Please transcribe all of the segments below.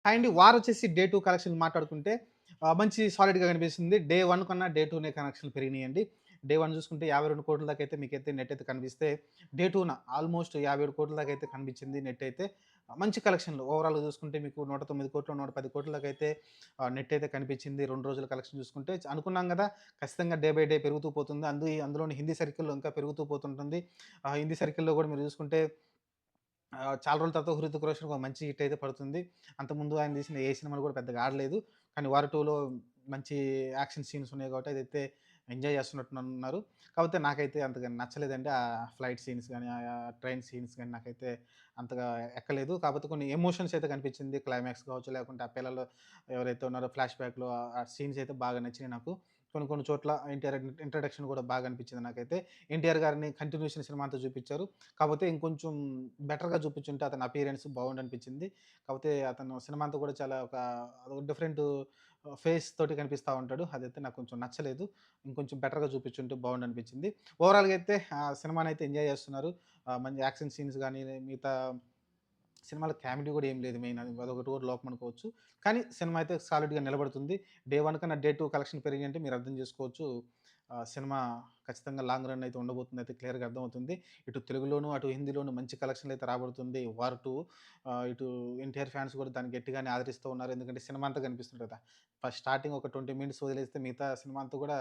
Hi అండి. వారొచ్చేసి day 2 collection మాట్లాడుకుంటే మంచి సాలిడ్‌గా కనిపిస్తుంది. డే 1 కన్నా డే 2నే కలెక్షన్‌లు పెరిగినాయండి. డే 1 చూసుకుంటే 52,00,00,000 దాకైతే మీకైతే నెట్ అయితే కనిపిస్తే, డే 2న ఆల్మోస్ట్ 57,00,00,000 దాకా అయితే కనిపించింది నెట్ అయితే. మంచి కలెక్షన్‌లు ఓవరాల్‌గా చూసుకుంటే మీకు 109,00,00,000, 110,00,00,000 అయితే నెట్ అయితే కనిపించింది. 2 రోజుల కలెక్షన్ చూసుకుంటే అనుకున్నాం గదా! ఖచ్చితంగా డే బై డే పెరుగుతూ పోతుంది. అందులోని హిందీ సర్కిల్‌లో ఇంకా పెరుగుతూ పోతుంటుంది. హిందీ సర్కిల్‌లో గూడా మీరు చూసుకుంటే చాలా రోజుల తర్వాత 'హృతిక్ రోషన్‌కి' ఒక మంచి హిట్ అయితే పడుతుంది. అంతకుముందు ఆయన తీసిన ఏ సినిమాలు కూడా పెద్దగా ఆడలేదు. కానీ 'వార్ 2లో మంచి యాక్షన్ సీన్స్ ఉన్నాయి కాబట్టి అదైతే ఎంజాయ్ చేస్తున్నట్టున్నారు. కాకపోతే నాకైతే అంతగా నచ్చలేదండి. ఆ ఫ్లైట్ సీన్స్ గాని, ట్రైన్ సీన్స్ గాని నాకైతే అంతగా ఎక్కలేదు. కాకపోతే కొన్ని ఎమోషన్స్ అయితే కనిపించింది. క్లైమాక్స్ కావచ్చు, లేకుంటే ఆ పిల్లలు ఎవరైతే ఉన్నారో ఫ్లాష్ బ్యాక్‌లో ఆ సీన్స్ అయితే బాగా నచ్చినాయి నాకు. కొన్ని కొన్ని చోట్ల ఎన్టీఆర్ ఇంట్రడక్షన్ కూడా బాగా అనిపించింది నాకైతే. ఎన్టీఆర్ గారిని కంటిన్యూషన్ సినిమా అంతా చూపించారు. కాపోతే ఇంకొంచెం బెటర్‌గా చూపించుంటే అతని అపియరెన్స్ బాగుండనిపించింది. కాపోతే అతను సినిమా అంతా కూడా చాలా అదొక డిఫరెంట్ ఫేస్ తోటి కనిపిస్తా ఉంటాడు. అదైతే నాకు కొంచెం నచ్చలేదు. ఇంకొంచెం బెటర్‌గా చూపించుంటే బాగుండనిపించింది. ఓవరాల్‌గా అయితే సినిమానైతే ఎంజాయ్ చేస్తున్నారు. మంచి యాక్షన్ సీన్స్ గాని, మిగతా సినిమాలో కామెడీ కూడా ఏం లేదు మెయిన్. అదొకటి కూడా లోపం అనుకోవచ్చు. కానీ సినిమా అయితే సాలిడ్‌గా నిలబడుతుంది. డే 1 కన్నా డే 2 కలెక్షన్ పెరిగాయంటే మీరు అర్థం చేసుకోవచ్చు. సినిమా ఖచ్చితంగా లాంగ్ రన్ అయితే ఉండబోతుంది అయితే క్లియర్‌గా అర్థమవుతుంది. ఇటు తెలుగులోను, అటు హిందీలోను మంచి కలెక్షన్‌లు అయితే రాబోతుంది 'వార్ 2'. ఇటు ఎన్టీఆర్ ఫ్యాన్స్ కూడా దాన్ని గట్టిగానే ఆదరిస్తూ ఉన్నారు. ఎందుకంటే సినిమా అంతా కనిపిస్తుంది కదా! ఫస్ట్ స్టార్టింగ్ ఒక 20 మినిట్స్ వదిలేస్తే మిగతా సినిమా అంతా కూడా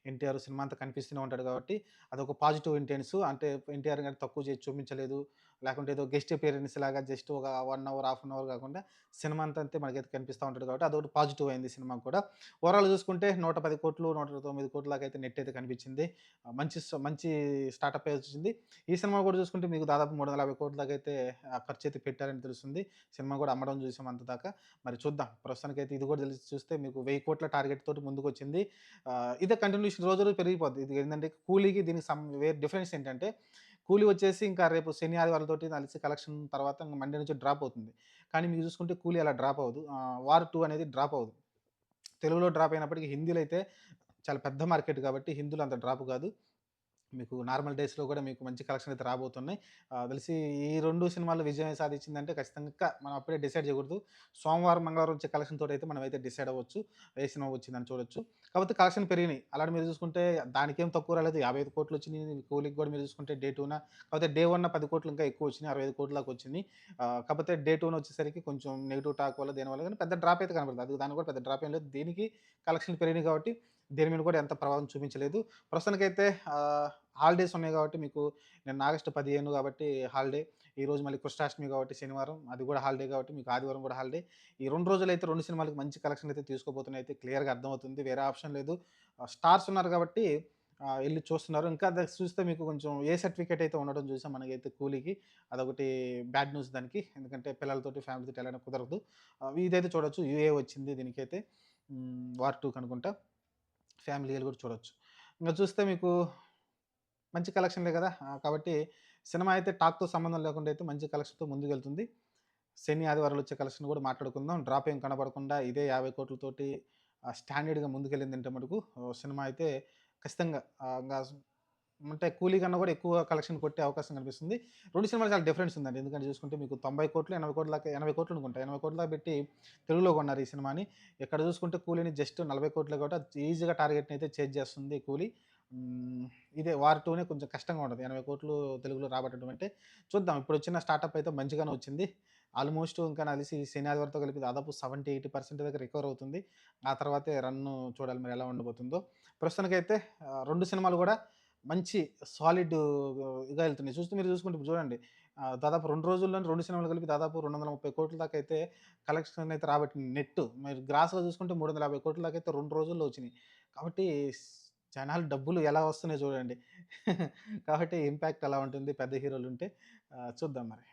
ఎన్టీఆర్ సినిమా అంతా కనిపిస్తూనే ఉంటాడు కాబట్టి అదొక పాజిటివ్ ఇంటెన్స్. అంటే ఎన్టీఆర్ గారిని తక్కువ చేసి చూపించలేదు. లేకుంటే ఏదో గెస్ట్ అపియరెన్స్ లాగా జస్ట్ ఒక 1 అవర్, హాఫ్ అన్ అవర్ కాకుండా సినిమా అంతా మనకైతే కనిపిస్తా ఉంటాడు కాబట్టి అదొకటి పాజిటివ్ అయింది సినిమాకి కూడా. ఓవరాల్‌గా చూసుకుంటే 110,00,00,000, 109,00,00,000 దాకా అయితే నెట్ అయితే కనిపించింది. మంచి స్టార్టప్ వచ్చింది. ఈ సినిమా కూడా చూసుకుంటే మీకు దాదాపు 350,00,00,000 దాకా అయితే ఖర్చయితే పెట్టారని తెలుస్తుంది. సినిమా కూడా అమ్మడం చూసాం అంత దాకా. మరి చూద్దాం. ప్రస్తుతానికైతే ఇది కూడా తెలిసి చూస్తే మీకు 1,000,00,00,000 టార్గెట్ తోటి ముందుకొచ్చింది. ఇదే కంటిన్యూషన్ రోజు రోజు పెరిగిపోద్ది. ఇది ఏందంటే కూలీకి దీనికి వేరే డిఫరెన్స్ ఏంటంటే కూలీ వచ్చేసి ఇంకా రేపు శని, ఆదివారాలతోటి కలిసి కలెక్షన్ తర్వాత ఇంక మండే నుంచి డ్రాప్ అవుతుంది. కానీ మీకు చూసుకుంటే కూలీ అలా డ్రాప్ అవ్వదు. 'వార్ 2' అనేది డ్రాప్ అవ్వదు. తెలుగులో డ్రాప్ అయినప్పటికీ హిందీలో అయితే చాలా పెద్ద మార్కెట్ కాబట్టి హిందీలో అంత డ్రాప్ కాదు. మీకు నార్మల్ డేస్‌లో కూడా మీకు మంచి కలెక్షన్ అయితే రాబోతున్నాయి. తెలిసి ఈ 2 సినిమాలు విజయం సాధించిందంటే ఖచ్చితంగా మనం అప్పుడే డిసైడ్ చేయకూడదు. సోమవారం, మంగళవారం వచ్చే కలెక్షన్ తోటైతే మనమైతే డిసైడ్ అవ్వచ్చు. ఏ సినిమా వచ్చిందని చూడొచ్చు. కాకపోతే కలెక్షన్ పెరిగినాయి. అలాంటి మీరు చూసుకుంటే దానికేం తక్కువ రాలేదు. 55,00,00,000 వచ్చినాయి. కూలీకి కూడా మీరు చూసుకుంటే డే 2న కాకపోతే డే 1 10,00,00,000 ఇంకా ఎక్కువ వచ్చినాయి. 65,00,00,000 దాకా వచ్చినాయి. కాకపోతే డే 2 వచ్చేసరికి కొంచెం నెగెటివ్ టాక్ వల్ల దేనివల్ల గాని పెద్ద డ్రాప్ అయితే కనపడదు. దానికి కూడా పెద్ద డ్రాప్ ఏం లేదు. దీనికి కలెక్షన్ పెరిగినాయి కాబట్టి దేని మీద కూడా ఎంత ప్రభావం చూపించలేదు. ప్రస్తుతానికైతే హాలిడేస్ ఉన్నాయి కాబట్టి మీకు నిన్న ఆగస్టు 15 కాబట్టి హాలిడే. ఈరోజు మళ్ళీ కృష్ణాష్టమి కాబట్టి శనివారం అది కూడా హాలిడే కాబట్టి మీకు ఆదివారం కూడా హాలిడే. ఈ 2 రోజులైతే 2 సినిమాలకి మంచి కలెక్షన్ అయితే తీసుకోబోతున్నాయి అయితే క్లియర్‌గా అర్థమవుతుంది. వేరే ఆప్షన్ లేదు. స్టార్స్ ఉన్నారు కాబట్టి ఎళ్లి చూస్తున్నారు. ఇంకా చూస్తే మీకు కొంచెం ఏ సర్టిఫికేట్ అయితే ఉండడం చూసాం మనకైతే కూలీకి. అదొకటి బ్యాడ్ న్యూస్ దానికి. ఎందుకంటే పిల్లలతోటి, ఫ్యామిలీతోటి ఎళ్ళడానికి కుదరదు. ఇదైతే చూడొచ్చు. యూఏ వచ్చింది దీనికైతే. వార్ 2 కనుకుంటా. ఫ్యామిలీలు కూడా చూడొచ్చు. ఇంక చూస్తే మీకు మంచి కలెక్షన్‌లే గదా! కాబట్టి సినిమా అయితే టాక్‌తో సంబంధం లేకుండా అయితే మంచి కలెక్షన్‌తో ముందుకెళ్తుంది. శని, ఆదివారాలు వచ్చే కలెక్షన్ గూడా మాట్లాడుకుందాం. డ్రాప్ ఏం కనపడకుండా ఇదే 50,00,00,000 తోటి స్టాండర్డ్‌గా ముందుకెళ్ళిందంటే మటుకు సినిమా అయితే ఖచ్చితంగా ఇంగా అంటే 'కూలీ' కన్నా గూడా ఎక్కువ కలెక్షన్ కొట్టే అవకాశం కనిపిస్తుంది. 2 సినిమాలు చాలా డిఫరెన్స్ ఉందండి. ఎందుకంటే చూసుకుంటే మీకు 90,00,00,000, 80,00,00,000 దాకా 80,00,00,000 అనుకుంటా. 80,00,00,000 దాకా పెట్టి తెలుగులో కొన్నారు ఈ సినిమాని. ఇక్కడ చూసుకుంటే 'కూలీని' జస్ట్ 40,00,00,000 కాబట్టి ఈజీగా టార్గెట్‌ని అయితే చేజ్ చేస్తుంది 'కూలీ'. ఇదే 'వార్ 2'నే కొంచెం కష్టంగా ఉంటది. 80,00,00,000 తెలుగులో రాబట్టడం అంటే చూద్దాం. ఇప్పుడొచ్చిన స్టార్టప్ అయితే మంచిగానే వచ్చింది. ఆల్మోస్ట్ ఇంకా నాకు తెలిసి శని, ఆదివారంతో కలిపి దాదాపు 70, 80% దాకా రికవర్ అవుతుంది. ఆ తర్వాతే రన్ను చూడాలి మరి ఎలా ఉండబోతుందో. ప్రస్తుతానికైతే 2 సినిమాలు గూడా మంచి సాలిడ్‌గా ఎళ్తున్నాయి. మీరు చూసుకుంటే ఇప్పుడు చూడండి. దాదాపు 2 రోజుల్లోనే 2 సినిమాలు కలిపి దాదాపు 230,00,00,000 దాకా అయితే కలెక్షన్ అయితే రాబట్టింది నెట్. మీరు గ్రాస్‌లో చూసుకుంటే 350,00,00,000 దాకా అయితే 2 రోజుల్లో వచ్చినియి. కాబట్టి జనాలు డబ్బులు ఎలా వస్తున్నాయో చూడండి. కాబట్టి ఇంపాక్ట్ అలా ఉంటుంది పెద్ద హీరోలుంటే. చూద్దాం మరి.